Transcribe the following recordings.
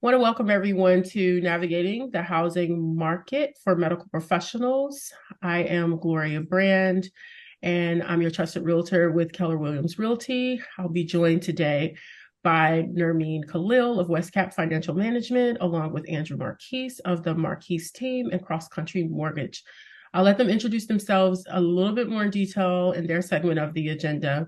Want to welcome everyone to Navigating the Housing Market for Medical Professionals. I am Gloria Brand, and I'm your trusted realtor with Keller Williams Realty. I'll be joined today by Nermeen Khalil of Westcap Financial Management, along with Andrew Marquise of the Marquise team and Cross Country Mortgage. I'll let them introduce themselves a little bit more in detail in their segment of the agenda.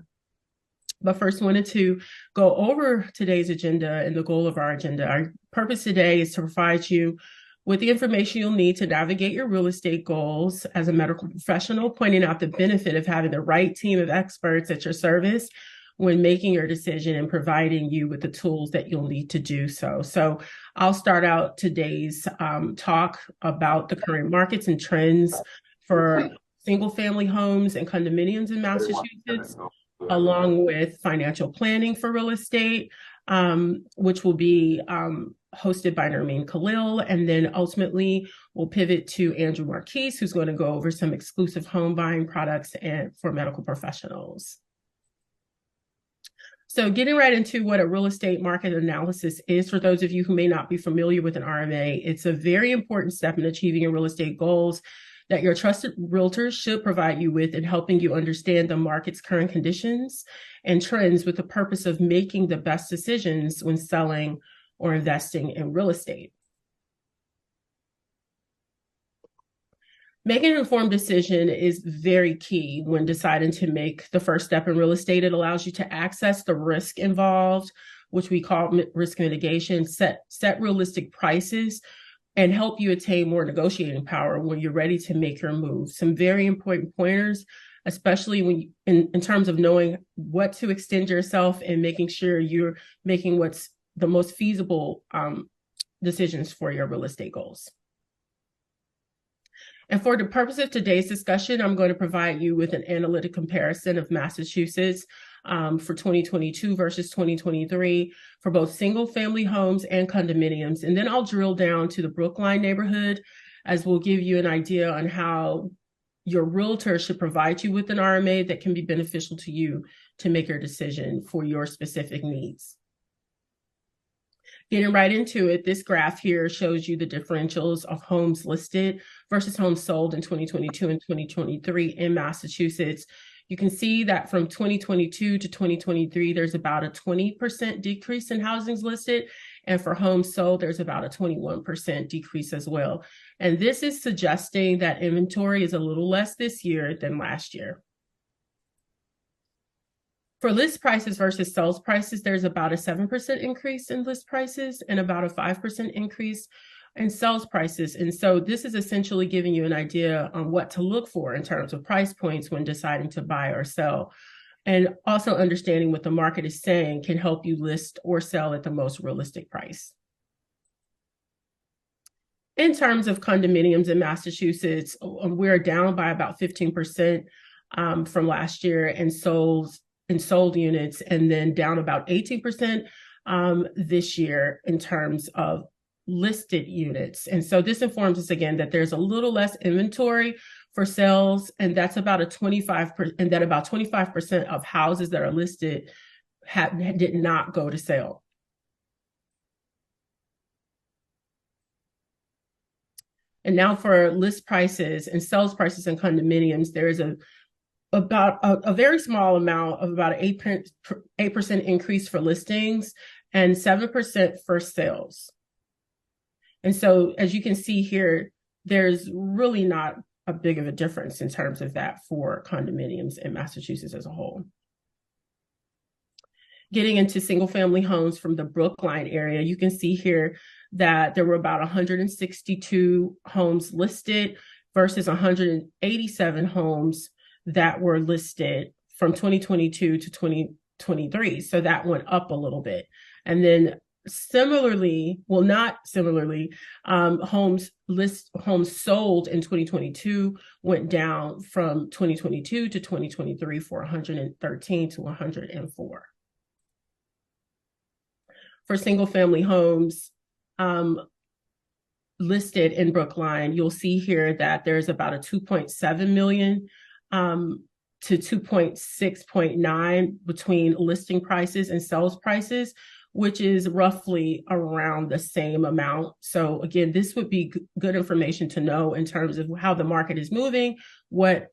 But first, wanted to go over today's agenda and the goal of our agenda. Our purpose today is to provide you with the information you'll need to navigate your real estate goals as a medical professional, pointing out the benefit of having the right team of experts at your service when making your decision and providing you with the tools that you'll need to do so. So I'll start out today's talk about the current markets and trends for single family homes and condominiums in Massachusetts, along with financial planning for real estate, which will be hosted by Nermeen Khalil. And then ultimately we'll pivot to Andrew Marquise, who's going to go over some exclusive home buying products and for medical professionals. So getting right into what a real estate market analysis is, for those of you who may not be familiar with an RMA, it's a very important step in achieving your real estate goals that your trusted realtors should provide you with in helping you understand the market's current conditions and trends with the purpose of making the best decisions when selling or investing in real estate. Making an informed decision is very key when deciding to make the first step in real estate. It allows you to access the risk involved, which we call risk mitigation, set realistic prices, and help you attain more negotiating power when you're ready to make your move. Some very important pointers, especially when in terms of knowing what to extend yourself and making sure you're making what's the most feasible decisions for your real estate goals. And for the purpose of today's discussion, I'm going to provide you with an analytic comparison of Massachusetts for 2022 versus 2023 for both single family homes and condominiums. And then I'll drill down to the Brookline neighborhood, as we'll give you an idea on how your realtor should provide you with an RMA that can be beneficial to you to make your decision for your specific needs. Getting right into it, this graph here shows you the differentials of homes listed versus homes sold in 2022 and 2023 in Massachusetts. You can see that from 2022 to 2023, there's about a 20% decrease in housings listed. And for homes sold, there's about a 21% decrease as well. And this is suggesting that inventory is a little less this year than last year. For list prices versus sales prices, there's about a 7% increase in list prices and about a 5% increase in sales prices. And so this is essentially giving you an idea on what to look for in terms of price points when deciding to buy or sell. And also understanding what the market is saying can help you list or sell at the most realistic price. In terms of condominiums in Massachusetts, we're down by about 15% from last year in sold units, and then down about 18% this year in terms of listed units. And so this informs us again that there's a little less inventory for sales, and that's about a 25%, and that about 25% of houses that are listed did not go to sale. And now for list prices and sales prices in condominiums, there is about a very small amount of about an 8% increase for listings and 7% for sales. And so as you can see here, there's really not a big of a difference in terms of that for condominiums in Massachusetts as a whole. Getting into single family homes from the Brookline area, you can see here that there were about 162 homes listed versus 187 homes that were listed from 2022 to 2023. So that went up a little bit. And then similarly, well, not similarly, homes sold in 2022 went down from 2022 to 2023 for 113 to 104. For single family homes listed in Brookline, you'll see here that there's about a 2.7 million to 2.6.9 between listing prices and sales prices, which is roughly around the same amount. So again, this would be good information to know in terms of how the market is moving, what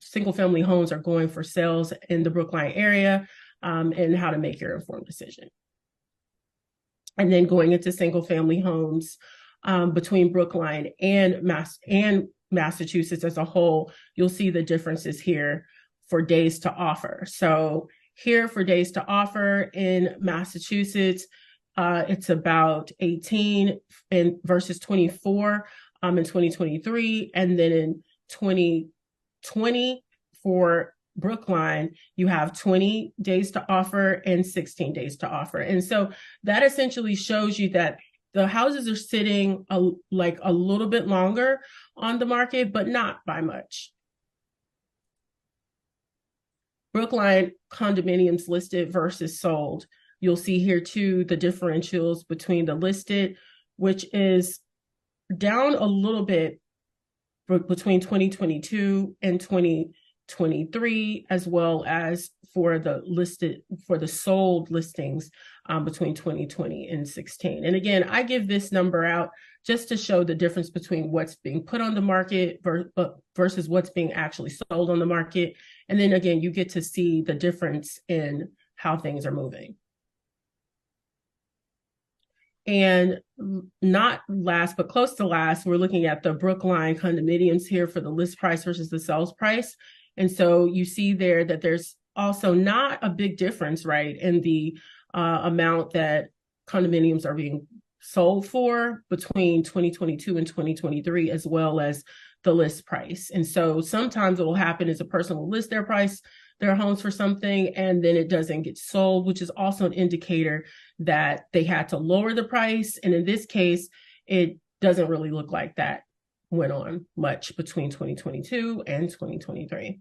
single family homes are going for sales in the Brookline area, and how to make your informed decision. And then going into single family homes between Brookline and Massachusetts as a whole, you'll see the differences here for days to offer. So here for days to offer in Massachusetts, it's about 18 versus 24 in 2023. And then in 2020 for Brookline, you have 20 days to offer and 16 days to offer. And so that essentially shows you that the houses are sitting a little bit longer on the market, but not by much. Brookline condominiums listed versus sold. You'll see here too the differentials between the listed, which is down a little bit between 2022 and 2023, as well as for the sold listings between 2020 and 16. And again, I give this number out just to show the difference between what's being put on the market versus what's being actually sold on the market. And then again, you get to see the difference in how things are moving. And not last, but close to last, we're looking at the Brookline condominiums here for the list price versus the sales price. And so you see there that there's also not a big difference, right, in the amount that condominiums are being sold for between 2022 and 2023, as well as the list price. And so sometimes what will happen is a person will list their homes for something, and then it doesn't get sold, which is also an indicator that they had to lower the price. And in this case, it doesn't really look like that went on much between 2022 and 2023.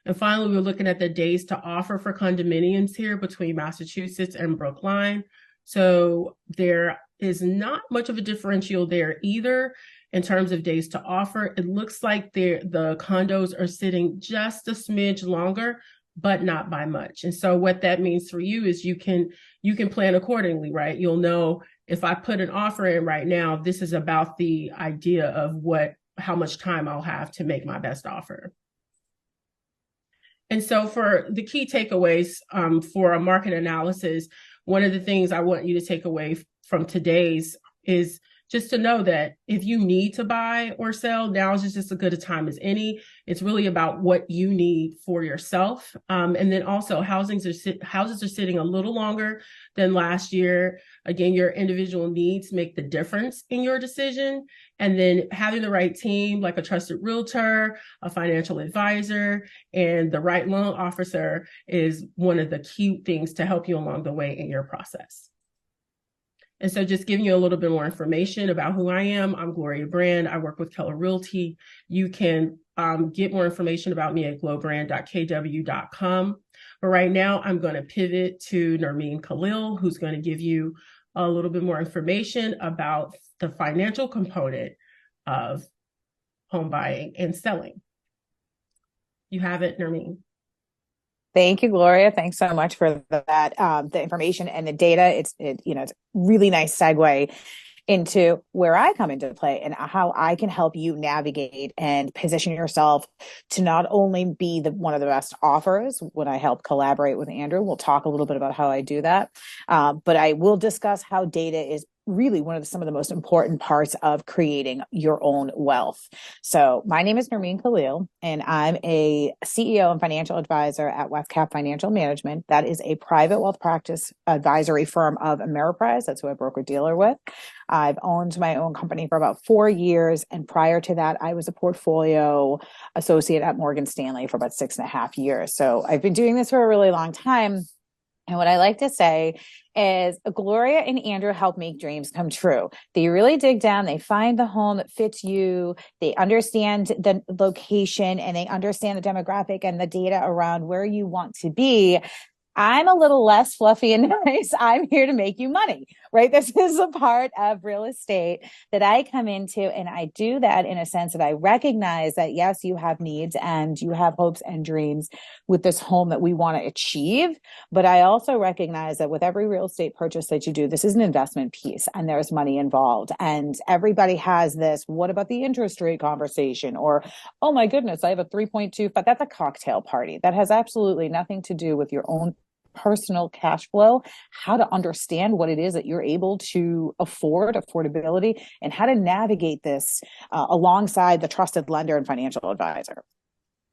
And finally, we're looking at the days to offer for condominiums here between Massachusetts and Brookline. So there is not much of a differential there either in terms of days to offer. It looks like the condos are sitting just a smidge longer, but not by much. And so what that means for you is you can plan accordingly, right? You'll know if I put an offer in right now, this is about the idea of how much time I'll have to make my best offer. And so for the key takeaways for a market analysis, one of the things I want you to take away from today's is just to know that if you need to buy or sell, now is just as good a time as any. It's really about what you need for yourself. And then also houses are sitting a little longer than last year. Again, your individual needs make the difference in your decision. And then having the right team, like a trusted realtor, a financial advisor, and the right loan officer is one of the key things to help you along the way in your process. And so just giving you a little bit more information about who I am. I'm Gloria Brand. I work with Keller Realty. You can get more information about me at glowbrand.kw.com. But right now, I'm going to pivot to Nermeen Khalil, who's going to give you a little bit more information about the financial component of home buying and selling. You have it, Nermeen. Thank you, Gloria. Thanks so much for that, the information and the data. It's a really nice segue into where I come into play and how I can help you navigate and position yourself to not only be one of the best offers when I help collaborate with Andrew. We'll talk a little bit about how I do that. But I will discuss how data is really some of the most important parts of creating your own wealth. So my name is Nermeen Khalil, and I'm a CEO and financial advisor at WestCap Financial Management. That is a private wealth practice advisory firm of Ameriprise. That's who I broker-dealer with. I've owned my own company for about 4 years. And prior to that, I was a portfolio associate at Morgan Stanley for about 6.5 years. So I've been doing this for a really long time. And what I like to say is Gloria and Andrew help make dreams come true. They really dig down. They find the home that fits you. They understand the location and they understand the demographic and the data around where you want to be. I'm a little less fluffy and nice. I'm here to make you money, right? This is a part of real estate that I come into, and I do that in a sense that I recognize that, yes, you have needs and you have hopes and dreams with this home that we want to achieve. But I also recognize that with every real estate purchase that you do, this is an investment piece and there's money involved. And everybody has this, what about the interest rate conversation? Or, oh my goodness, I have a 3.2, but that's a cocktail party. That has absolutely nothing to do with your own personal cash flow, how to understand what it is that you're able to afford, affordability, and how to navigate this alongside the trusted lender and financial advisor.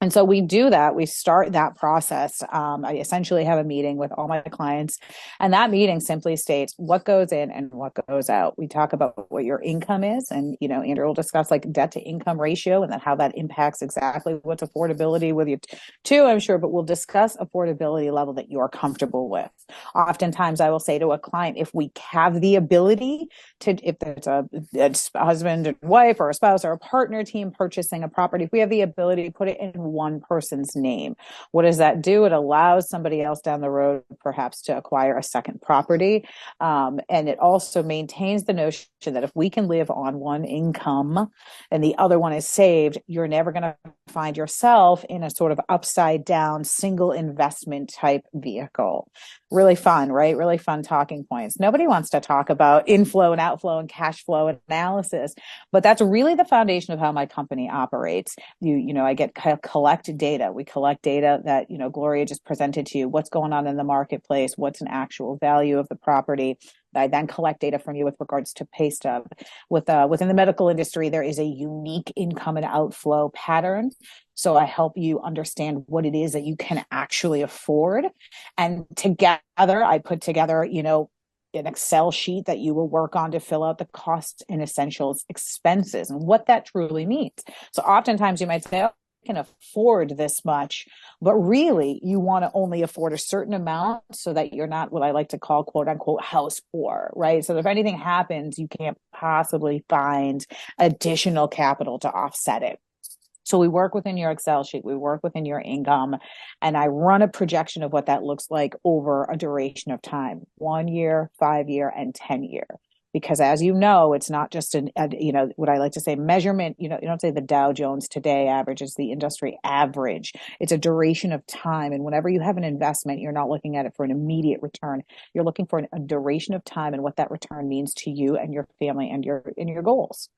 And so we do that. We start that process. I essentially have a meeting with all my clients, and that meeting simply states what goes in and what goes out. We talk about what your income is, and Andrew will discuss like debt to income ratio, and then how that impacts exactly what's affordability with you too, I'm sure. But we'll discuss affordability level that you're comfortable with. Oftentimes, I will say to a client, if we have the ability to, if there's a husband and wife or a spouse or a partner team purchasing a property, if we have the ability to put it in one person's name, what does that do? It allows somebody else down the road perhaps to acquire a second property. And it also maintains the notion that if we can live on one income and the other one is saved, you're never going to find yourself in a sort of upside down single investment type vehicle. Really fun, right? Really fun talking points. Nobody wants to talk about inflow and outflow and cash flow analysis, but that's really the foundation of how my company operates. I get collect data. We collect data that, Gloria just presented to you. What's going on in the marketplace? What's an actual value of the property? I then collect data from you with regards to pay stub. Within the medical industry, there is a unique income and outflow pattern. So I help you understand what it is that you can actually afford. And together, I put together, an Excel sheet that you will work on to fill out the costs and essentials expenses and what that truly means. So oftentimes you might say, oh, can afford this much, but really you want to only afford a certain amount so that you're not what I like to call quote unquote house poor, right? So if anything happens, you can't possibly find additional capital to offset it. So we work within your Excel sheet, we work within your income, and I run a projection of what that looks like over a duration of time, 1 year, 5 year, and 10 year. Because as you know, it's not just what I like to say measurement, you don't say the Dow Jones today average is the industry average. It's a duration of time. And whenever you have an investment, you're not looking at it for an immediate return. You're looking for a duration of time and what that return means to you and your family and your goals.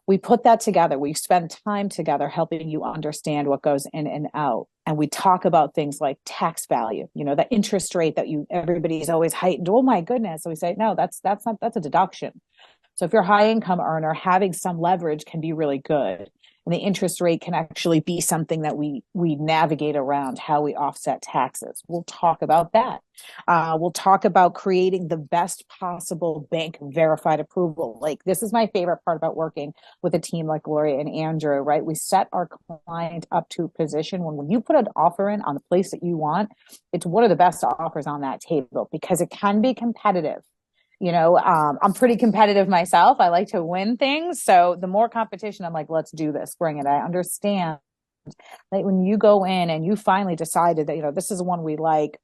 We put that together. We spend time together helping you understand what goes in and out. And we talk about things like tax value, the interest rate that everybody's always heightened. Oh my goodness. So we say, no, that's a deduction. So if you're a high income earner, having some leverage can be really good. And the interest rate can actually be something that we navigate around how we offset taxes. We'll talk about that. We'll talk about creating the best possible bank verified approval. Like, this is my favorite part about working with a team like Gloria and Andrew, right? We set our client up to a position when you put an offer in on the place that you want, it's one of the best offers on that table because it can be competitive. I'm pretty competitive myself. I like to win things. So the more competition, I'm like, let's do this, bring it. I understand that when you go in and you finally decided that, this is one we like,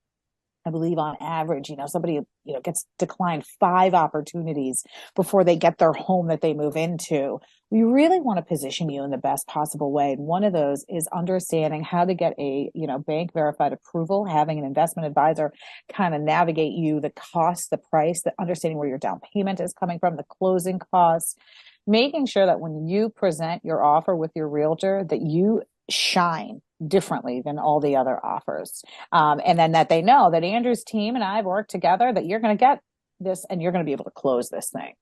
I believe on average, somebody, gets declined 5 opportunities before they get their home that they move into. We really want to position you in the best possible way. And one of those is understanding how to get a, bank verified approval, having an investment advisor kind of navigate you the cost, the price, the understanding where your down payment is coming from, the closing costs, making sure that when you present your offer with your realtor, that you shine differently than all the other offers. And then that they know that Andrew's team and I have worked together, that you're going to get this and you're going to be able to close this thing.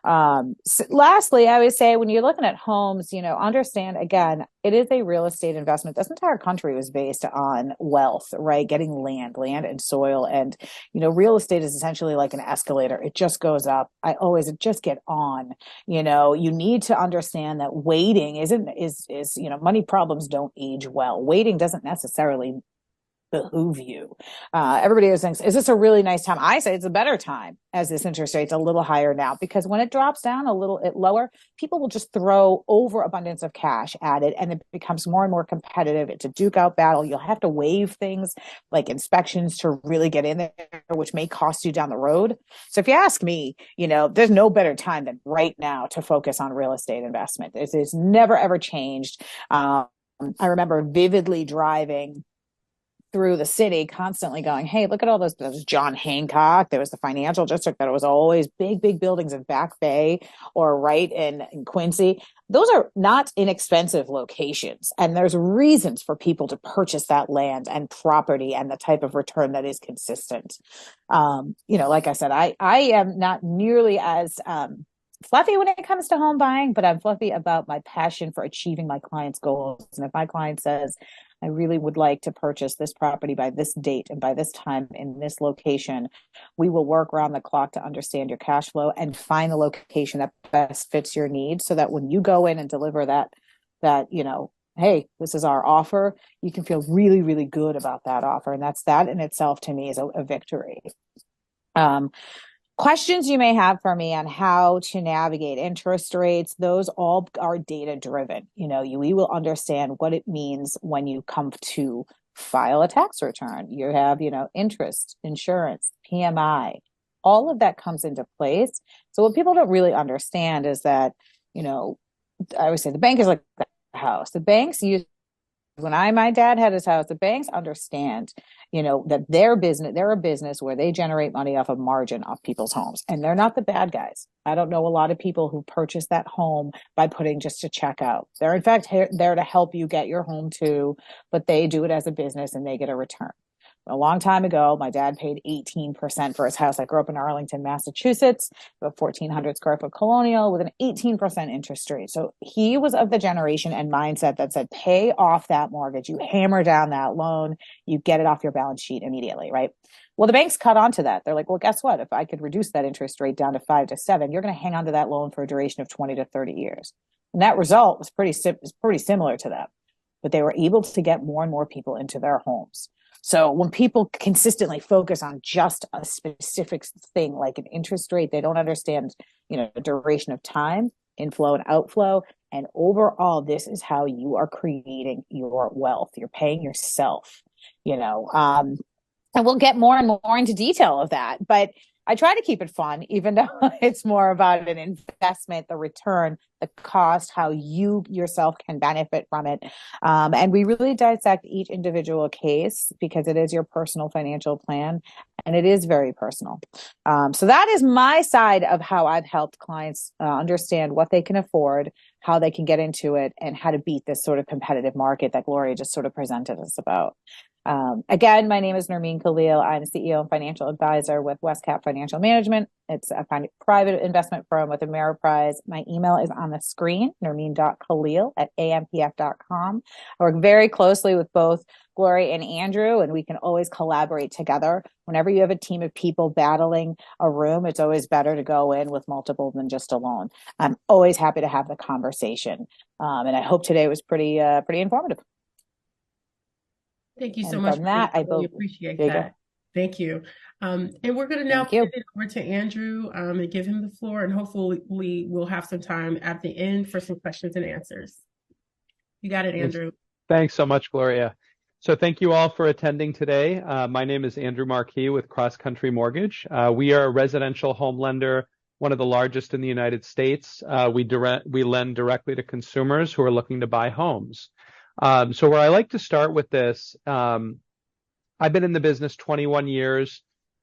So lastly, I would say when you're looking at homes, understand again, it is a real estate investment. This entire country was based on wealth, right? Getting land and soil. And, real estate is essentially like an escalator. It just goes up. Just get on, you need to understand that waiting is money problems don't age well. Waiting doesn't necessarily behoove you. Everybody always thinks, is this a really nice time? I say it's a better time as this interest rate's a little higher now, because when it drops down a little bit lower, people will just throw overabundance of cash at it, and it becomes more and more competitive. It's a duke out battle. You'll have to waive things like inspections to really get in there, which may cost you down the road. So if you ask me, there's no better time than right now to focus on real estate investment. It's never, ever changed. I remember vividly driving through the city constantly going, hey, look at all those. There was John Hancock. There was the financial district that was always big buildings in Back Bay or right in Quincy. Those are not inexpensive locations. And there's reasons for people to purchase that land and property and the type of return that is consistent. Like I said, I am not nearly as fluffy when it comes to home buying, but I'm fluffy about my passion for achieving my client's goals. And if my client says, I really would like to purchase this property by this date and by this time in this location, we will work around the clock to understand your cash flow and find the location that best fits your needs, so that when you go in and deliver that, hey, this is our offer, you can feel really, really good about that offer. And that in itself to me is a victory. Questions you may have for me on how to navigate interest rates, those all are data driven. We will understand what it means when you come to file a tax return. You have, interest, insurance, PMI, all of that comes into place. So what people don't really understand is that, I always say the bank is like the house. The banks use, my dad had his house, the banks understand, that they're a business where they generate money off of margin off people's homes, and they're not the bad guys. I don't know a lot of people who purchase that home by putting just a check out. They're in fact there to help you get your home too, but they do it as a business and they get a return. A long time ago, my dad paid 18% for his house. I grew up in Arlington, Massachusetts, a 1,400 square foot colonial with an 18% interest rate. So he was of the generation and mindset that said, pay off that mortgage. You hammer down that loan, you get it off your balance sheet immediately, right? Well, the banks cut onto that. They're like, well, guess what? If I could reduce that interest rate down to 5 to 7, you're going to hang on to that loan for a duration of 20 to 30 years. And that result was pretty similar to that. But they were able to get more and more people into their homes. So when people consistently focus on just a specific thing like an interest rate, they don't understand, the duration of time, inflow and outflow. And overall, this is how you are creating your wealth. You're paying yourself, and we'll get more and more into detail of that. But I try to keep it fun, even though it's more about an investment, the return, the cost, how you yourself can benefit from it. And we really dissect each individual case because it is your personal financial plan and it is very personal. So that is my side of how I've helped clients understand what they can afford, how they can get into it, and how to beat this sort of competitive market that Gloria just sort of presented us about. Again, my name is Nermeen Khalil. I'm CEO and financial advisor with Westcap Financial Management. It's a private investment firm with Ameriprise. My email is on the screen, nermeen.khalil@ampf.com. I work very closely with both Gloria and Andrew, and we can always collaborate together. Whenever you have a team of people battling a room, it's always better to go in with multiple than just alone. I'm always happy to have the conversation. And I hope today was pretty informative. Thank you so much. I really appreciate that. Thank you. And we're going to now put it over to Andrew and give him the floor, and hopefully we'll have some time at the end for some questions and answers. You got it, Andrew. Thanks so much, Gloria. So thank you all for attending today. My name is Andrew Marquis with Cross Country Mortgage. We are a residential home lender, one of the largest in the United States. We lend directly to consumers who are looking to buy homes. So where I like to start with this, I've been in the business 21 years.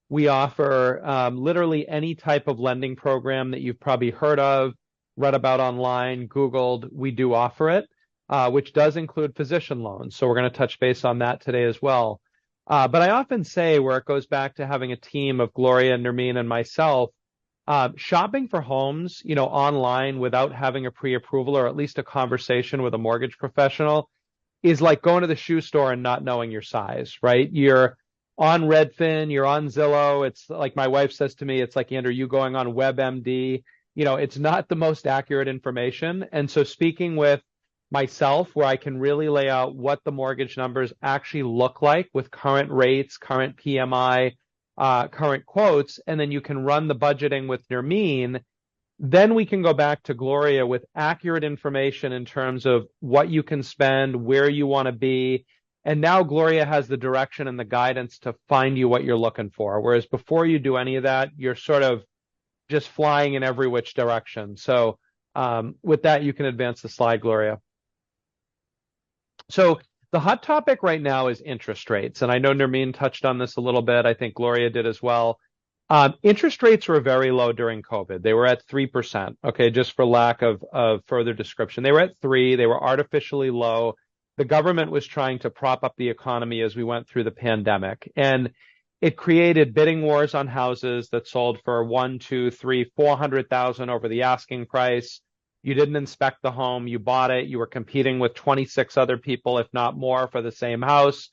We offer literally any type of lending program that you've probably heard of, read about online, Googled. We do offer it, which does include physician loans. So we're going to touch base on that today as well. But I often say, where it goes back to having a team of Gloria, Nermeen, and myself, shopping for homes, online without having a pre-approval or at least a conversation with a mortgage professional is like going to the shoe store and not knowing your size, right? You're on Redfin, you're on Zillow. It's like my wife says to me, it's like, Andrew, you going on WebMD. It's not the most accurate information. And so speaking with myself, where I can really lay out what the mortgage numbers actually look like with current rates, current PMI, current quotes, and then you can run the budgeting with Nermeen. Then we can go back to Gloria with accurate information in terms of what you can spend, where you want to be. And now Gloria has the direction and the guidance to find you what you're looking for. Whereas before you do any of that, you're sort of just flying in every which direction. So with that, you can advance the slide, Gloria. So the hot topic right now is interest rates. And I know Nermeen touched on this a little bit. I think Gloria did as well. Interest rates were very low during COVID. They were at 3%. Okay, just for lack of further description. They were at 3%. They were artificially low. The government was trying to prop up the economy as we went through the pandemic. And it created bidding wars on houses that sold for 1, 2, 3, 400,000 over the asking price. You didn't inspect the home, you bought it, you were competing with 26 other people, if not more, for the same house.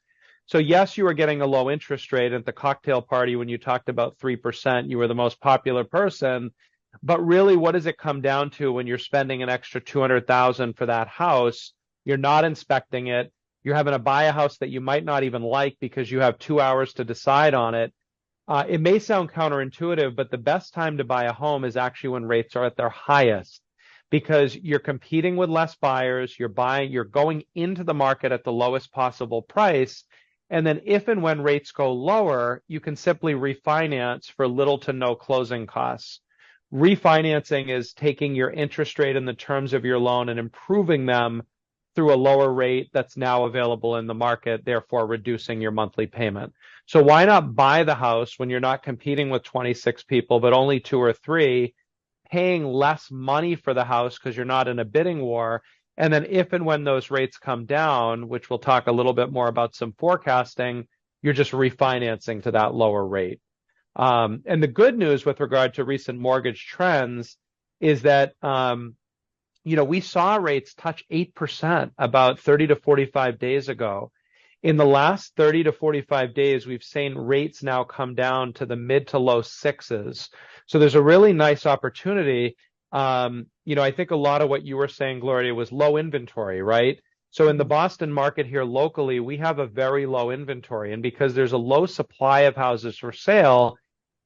So yes, you were getting a low interest rate at the cocktail party when you talked about 3%, you were the most popular person. But really, what does it come down to when you're spending an extra 200,000 for that house? You're not inspecting it. You're having to buy a house that you might not even like because you have 2 hours to decide on it. It may sound counterintuitive, but the best time to buy a home is actually when rates are at their highest, because you're competing with less buyers, you're going into the market at the lowest possible price. And then if and when rates go lower, you can simply refinance for little to no closing costs. Refinancing is taking your interest rate and the terms of your loan and improving them through a lower rate that's now available in the market, therefore reducing your monthly payment. So why not buy the house when you're not competing with 26 people, but only 2 or 3, paying less money for the house because you're not in a bidding war. And then if and when those rates come down, which we'll talk a little bit more about some forecasting, you're just refinancing to that lower rate. And the good news with regard to recent mortgage trends is that, we saw rates touch 8% about 30 to 45 days ago. In the last 30 to 45 days, we've seen rates now come down to the mid to low 6s. So there's a really nice opportunity. I think a lot of what you were saying, Gloria, was low inventory, right? So in the Boston market here locally, we have a very low inventory. And because there's a low supply of houses for sale,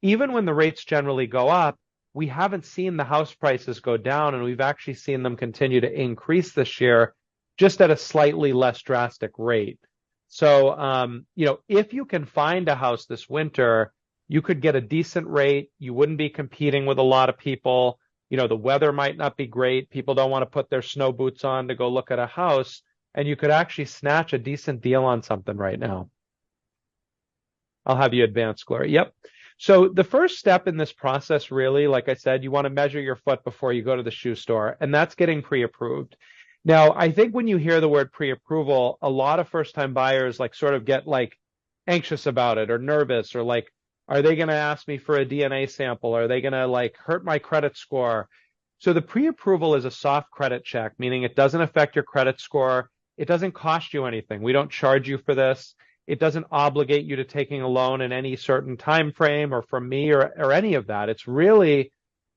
even when the rates generally go up, we haven't seen the house prices go down, and we've actually seen them continue to increase this year, just at a slightly less drastic rate. So, if you can find a house this winter, you could get a decent rate. You wouldn't be competing with a lot of people. The weather might not be great. People don't want to put their snow boots on to go look at a house, and you could actually snatch a decent deal on something right now. I'll have you advance, Gloria. Yep. So the first step in this process, really, like I said, you want to measure your foot before you go to the shoe store, and that's getting pre-approved. Now, I think when you hear the word pre-approval, a lot of first-time buyers sort of get anxious about it or nervous, or are they going to ask me for a DNA sample? Are they going to hurt my credit score? So the pre-approval is a soft credit check, meaning it doesn't affect your credit score. It doesn't cost you anything. We don't charge you for this. It doesn't obligate you to taking a loan in any certain time frame or from me or any of that. It's really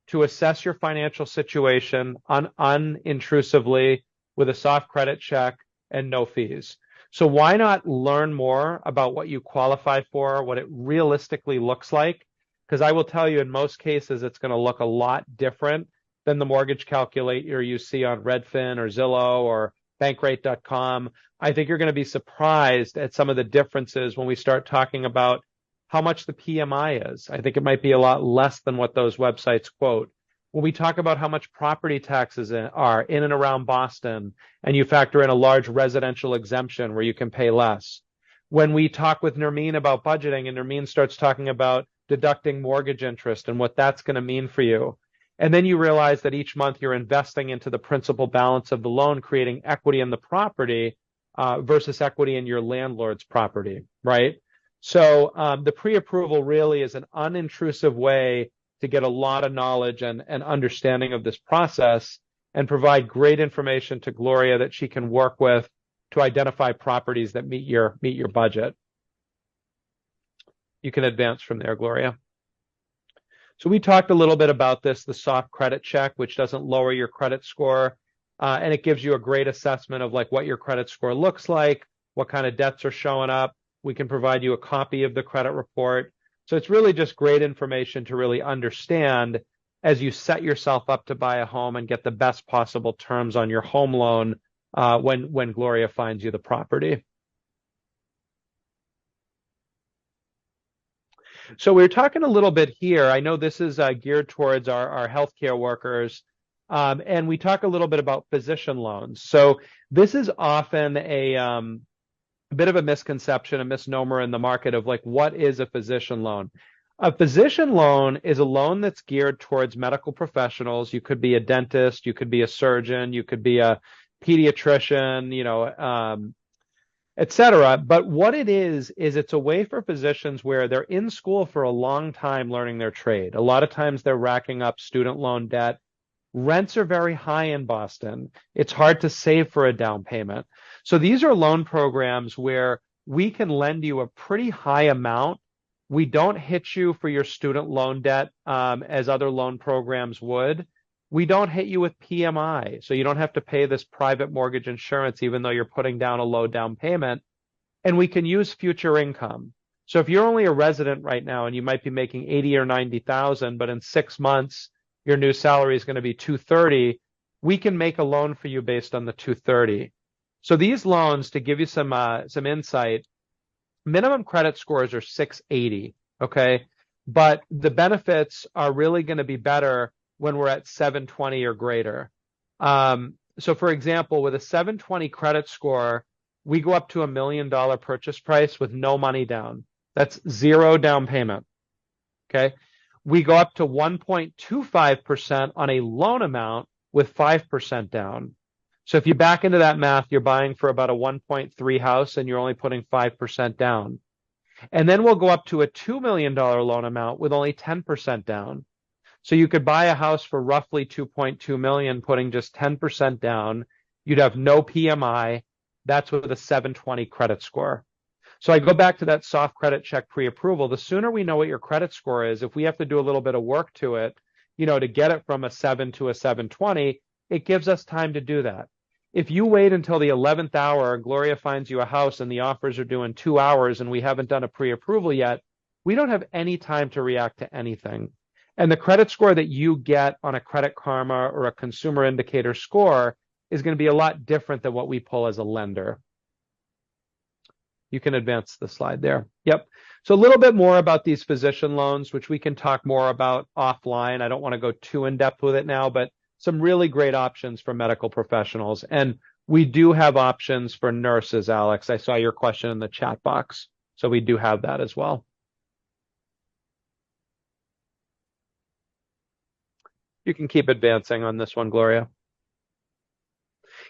to assess your financial situation unintrusively with a soft credit check and no fees. So why not learn more about what you qualify for, what it realistically looks like? Because I will tell you, in most cases, it's going to look a lot different than the mortgage calculator you see on Redfin or Zillow or Bankrate.com. I think you're going to be surprised at some of the differences when we start talking about how much the PMI is. I think it might be a lot less than what those websites quote. When we talk about how much property taxes are in and around Boston, and you factor in a large residential exemption where you can pay less. When we talk with Nermeen about budgeting, and Nermeen starts talking about deducting mortgage interest and what that's going to mean for you. And then you realize that each month you're investing into the principal balance of the loan, creating equity in the property versus equity in your landlord's property, right? So the pre-approval really is an unintrusive way to get a lot of knowledge and understanding of this process and provide great information to Gloria that she can work with to identify properties that meet your budget. You can advance from there, Gloria. So we talked a little bit about this, the soft credit check, which doesn't lower your credit score. And it gives you a great assessment of like what your credit score looks like, what kind of debts are showing up. We can provide you a copy of the credit report. So it's really just great information to really understand as you set yourself up to buy a home and get the best possible terms on your home loan when Gloria finds you the property. So we were talking a little bit here. I know this is geared towards our healthcare workers, and we talk a little bit about physician loans. So this is often a bit of a misconception, a misnomer in the market of like, what is a physician loan? A physician loan is a loan that's geared towards medical professionals. You could be a dentist, you could be a surgeon, you could be a pediatrician, et cetera. But what it is it's a way for physicians where they're in school for a long time learning their trade. A lot of times they're racking up student loan debt. Rents are very high in Boston. It's hard to save for a down payment. So these are loan programs where we can lend you a pretty high amount. We don't hit you for your student loan debt as other loan programs would. We don't hit you with PMI, so you don't have to pay this private mortgage insurance even though you're putting down a low down payment. And we can use future income. So if you're only a resident right now and you might be making 80 or 90,000, but in 6 months your new salary is going to be 230, we can make a loan for you based on the 230. So these loans, to give you some insight, minimum credit scores are 680, okay? But the benefits are really going to be better when we're at 720 or greater. So for example, with a 720 credit score, we go up to $1 million purchase price with no money down. That's 0 down payment, okay? We go up to 1.25% on a loan amount with 5% down. So if you back into that math, you're buying for about a 1.3 house and you're only putting 5% down. And then we'll go up to a $2 million loan amount with only 10% down. So you could buy a house for roughly 2.2 million, putting just 10% down. You'd have no PMI. That's with a 720 credit score. So I go back to that soft credit check pre-approval. The sooner we know what your credit score is, if we have to do a little bit of work to it, to get it from a 7 to a 720, it gives us time to do that. If you wait until the 11th hour, Gloria finds you a house and the offers are due in 2 hours and we haven't done a pre-approval yet, we don't have any time to react to anything. And the credit score that you get on a Credit Karma or a consumer indicator score is going to be a lot different than what we pull as a lender. You can advance the slide there. Yep. So a little bit more about these physician loans, which we can talk more about offline. I don't want to go too in depth with it now, but some really great options for medical professionals. And we do have options for nurses, Alex. I saw your question in the chat box. So we do have that as well. You can keep advancing on this one, Gloria.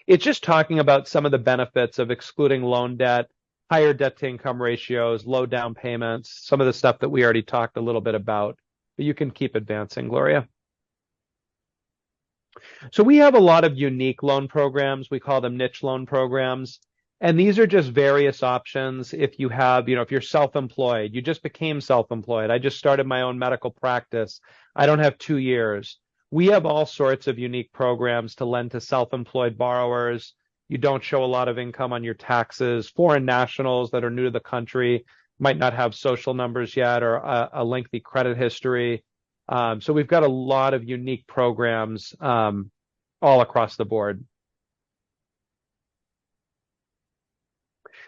It's just talking about some of the benefits of excluding loan debt, higher debt to income ratios, low down payments, some of the stuff that we already talked a little bit about. But you can keep advancing, Gloria. So we have a lot of unique loan programs. We call them niche loan programs. And these are just various options. If you have, if you're self-employed, you just became self-employed. I just started my own medical practice. I don't have 2 years. We have all sorts of unique programs to lend to self-employed borrowers. You don't show a lot of income on your taxes. Foreign nationals that are new to the country might not have social numbers yet or a lengthy credit history. So we've got a lot of unique programs all across the board.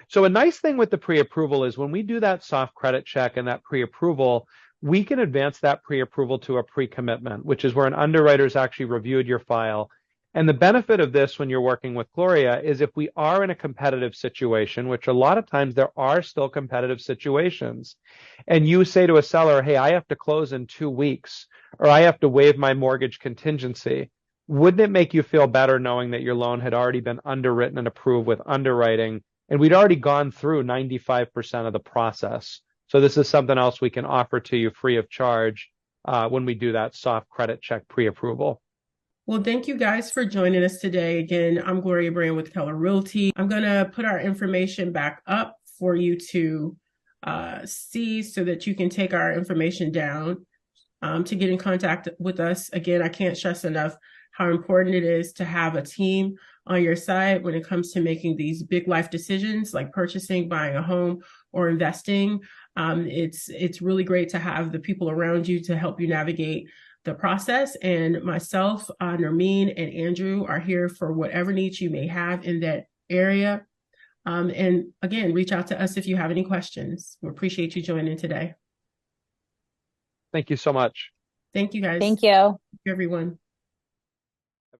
So a nice thing with the pre-approval is when we do that soft credit check and that pre-approval, we can advance that pre-approval to a pre-commitment, which is where an underwriter's actually reviewed your file. And the benefit of this when you're working with Gloria is if we are in a competitive situation, which a lot of times there are still competitive situations, and you say to a seller, hey, I have to close in 2 weeks, or I have to waive my mortgage contingency, wouldn't it make you feel better knowing that your loan had already been underwritten and approved with underwriting, and we'd already gone through 95% of the process? So this is something else we can offer to you free of charge when we do that soft credit check pre-approval. Well, thank you guys for joining us today. Again, I'm Gloria Brand with Keller Realty. I'm going to put our information back up for you to see so that you can take our information down to get in contact with us. Again, I can't stress enough how important it is to have a team on your side when it comes to making these big life decisions like purchasing, buying a home, or investing. It's really great to have the people around you to help you navigate the process. And myself, Nermeen, and Andrew are here for whatever needs you may have in that area. And again, reach out to us if you have any questions. We appreciate you joining today. Thank you so much. Thank you, guys. Thank you. Everyone.